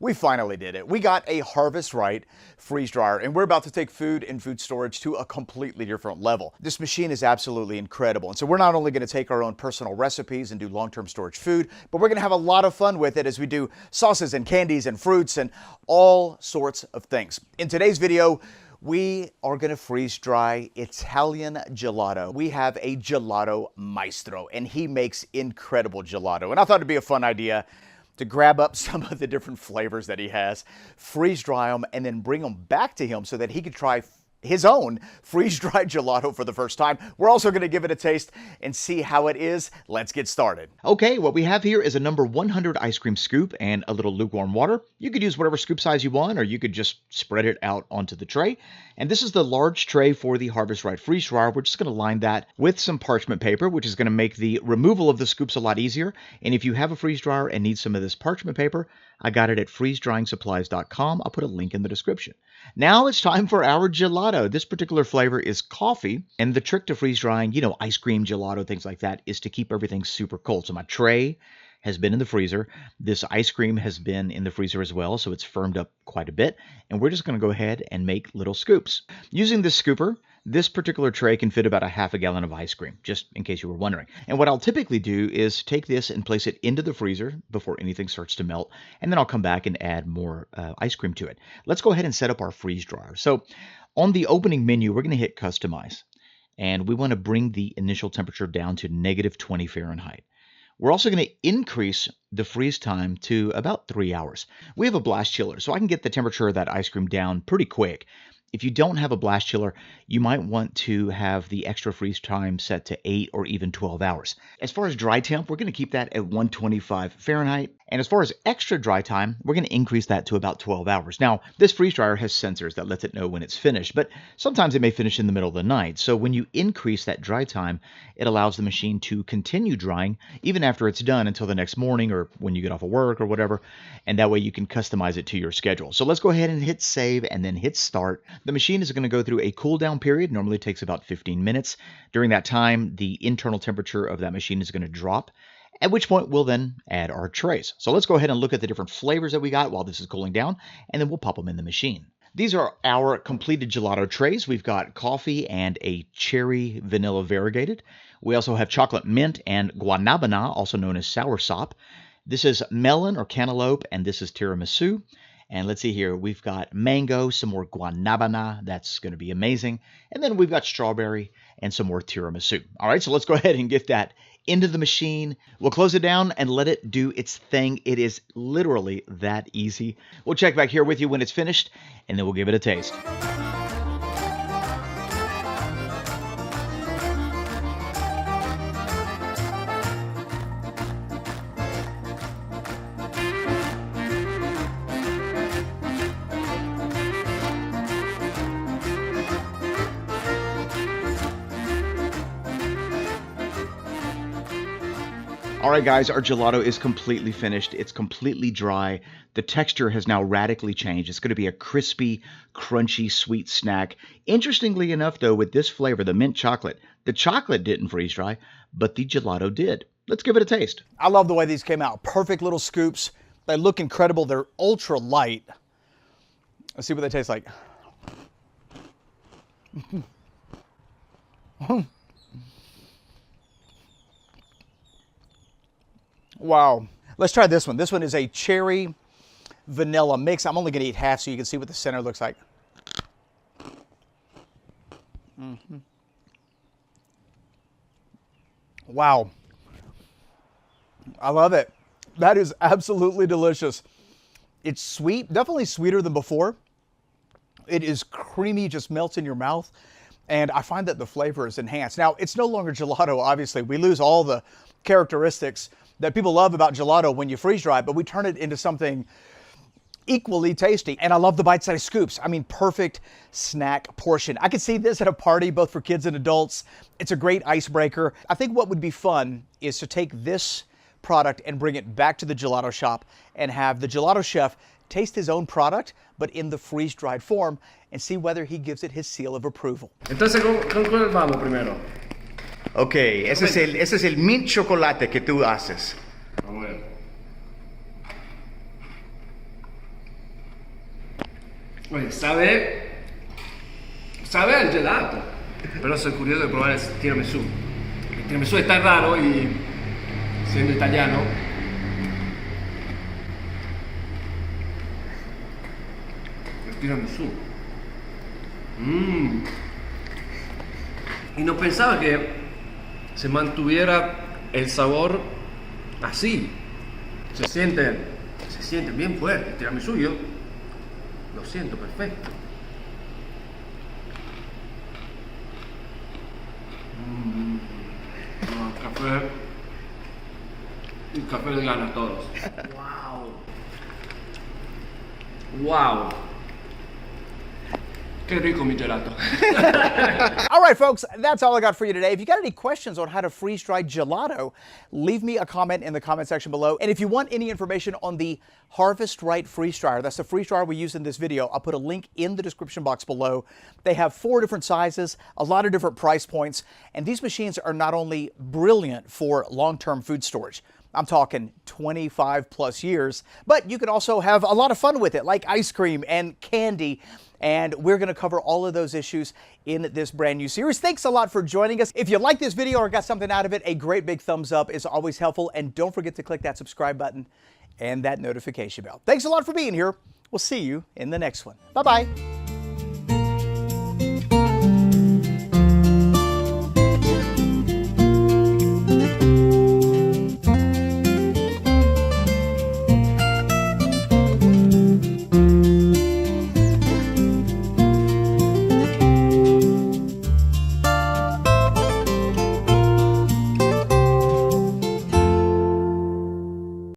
We finally did it. We got a Harvest Right freeze dryer, and we're about to take food and food storage to a completely different level. This machine is absolutely incredible. And so we're not only going to take our own personal recipes and do long-term storage food, but we're going to have a lot of fun with it as we do sauces and candies and fruits and all sorts of things. In today's video, we are going to freeze dry Italian gelato. We have a gelato maestro, and he makes incredible gelato. And I thought it'd be a fun idea to grab up some of the different flavors that he has, freeze dry them, and then bring them back to him so that he could try his own freeze-dried gelato for the first time. We're also going to give it a taste and see how it is. Let's get started. Okay, what we have here is a number 100 ice cream scoop and a little lukewarm water. You could use whatever scoop size you want, or you could just spread it out onto the tray. And this is the large tray for the Harvest Right freeze dryer. We're just going to line that with some parchment paper, which is going to make the removal of the scoops a lot easier. And if you have a freeze dryer and need some of this parchment paper, I got it at freezedryingsupplies.com. I'll put a link in the description. Now it's time for our gelato. This particular flavor is coffee, and the trick to freeze drying, ice cream, gelato, things like that, is to keep everything super cold. So my tray has been in the freezer. This ice cream has been in the freezer as well, so it's firmed up quite a bit. And we're just going to go ahead and make little scoops. Using this scooper, this particular tray can fit about a half a gallon of ice cream, just in case you were wondering. And what I'll typically do is take this and place it into the freezer before anything starts to melt, and then I'll come back and add more ice cream to it. Let's go ahead and set up our freeze dryer. So on the opening menu, we're going to hit Customize, and we want to bring the initial temperature down to -20 Fahrenheit. We're also going to increase the freeze time to about 3 hours. We have a blast chiller, so I can get the temperature of that ice cream down pretty quick. If you don't have a blast chiller, you might want to have the extra freeze time set to 8 or even 12 hours. As far as dry temp, we're going to keep that at 125 Fahrenheit. And as far as extra dry time, we're going to increase that to about 12 hours. Now, this freeze dryer has sensors that lets it know when it's finished, but sometimes it may finish in the middle of the night. So when you increase that dry time, it allows the machine to continue drying even after it's done until the next morning or when you get off of work or whatever. And that way you can customize it to your schedule. So let's go ahead and hit save and then hit start. The machine is going to go through a cool down period. Normally it takes about 15 minutes. During that time, the internal temperature of that machine is going to drop, at which point we'll then add our trays. So let's go ahead and look at the different flavors that we got while this is cooling down, and then we'll pop them in the machine. These are our completed gelato trays. We've got coffee and a cherry vanilla variegated. We also have chocolate mint and guanabana, also known as soursop. This is melon or cantaloupe, and this is tiramisu. And let's see here, we've got mango, some more guanabana, that's going to be amazing. And then we've got strawberry and some more tiramisu. All right, so let's go ahead and get that into the machine. We'll close it down and let it do its thing. It is literally that easy. We'll check back here with you when it's finished, and then we'll give it a taste. All right, guys, our gelato is completely finished. It's completely dry. The texture has now radically changed. It's going to be a crispy, crunchy, sweet snack. Interestingly enough, though, with this flavor, the mint chocolate, the chocolate didn't freeze dry, but the gelato did. Let's give it a taste. I love the way these came out. Perfect little scoops. They look incredible. They're ultra light. Let's see what they taste like. Wow. Let's try this one. This one is a cherry vanilla mix. I'm only going to eat half so you can see what the center looks like. Wow. I love it. That is absolutely delicious. It's sweet, definitely sweeter than before. It is creamy, just melts in your mouth. And I find that the flavor is enhanced. Now, it's no longer gelato, obviously. We lose all the characteristics that people love about gelato when you freeze dry it, but we turn it into something equally tasty. And I love the bite-sized scoops. I mean, perfect snack portion. I could see this at a party, both for kids and adults. It's a great icebreaker. I think what would be fun is to take this product and bring it back to the gelato shop and have the gelato chef taste his own product, but in the freeze-dried form, and see whether he gives it his seal of approval. Entonces, ¿con cuál vamos primero? Ok, ese es el mint chocolate que tú haces. A ver. Oye, sabe al gelato, pero soy curioso de probar el tiramisú. El tiramisú está raro y siendo italiano, el tiramisú. Y no pensaba que se mantuviera el sabor así. Se siente bien fuerte. El tiramisú yo lo siento perfecto. No, el café le gana a todos. Wow. Qué rico mi gelato. All right, folks, that's all I got for you today. If you got any questions on how to freeze-dry gelato, leave me a comment in the comment section below. And if you want any information on the Harvest Right freeze dryer, that's the freeze dryer we used in this video, I'll put a link in the description box below. They have 4 different sizes, a lot of different price points, and these machines are not only brilliant for long-term food storage, I'm talking 25 plus years, but you can also have a lot of fun with it, like ice cream and candy. And we're going to cover all of those issues in this brand new series. Thanks a lot for joining us. If you like this video or got something out of it, a great big thumbs up is always helpful. And don't forget to click that subscribe button and that notification bell. Thanks a lot for being here. We'll see you in the next one. Bye-bye.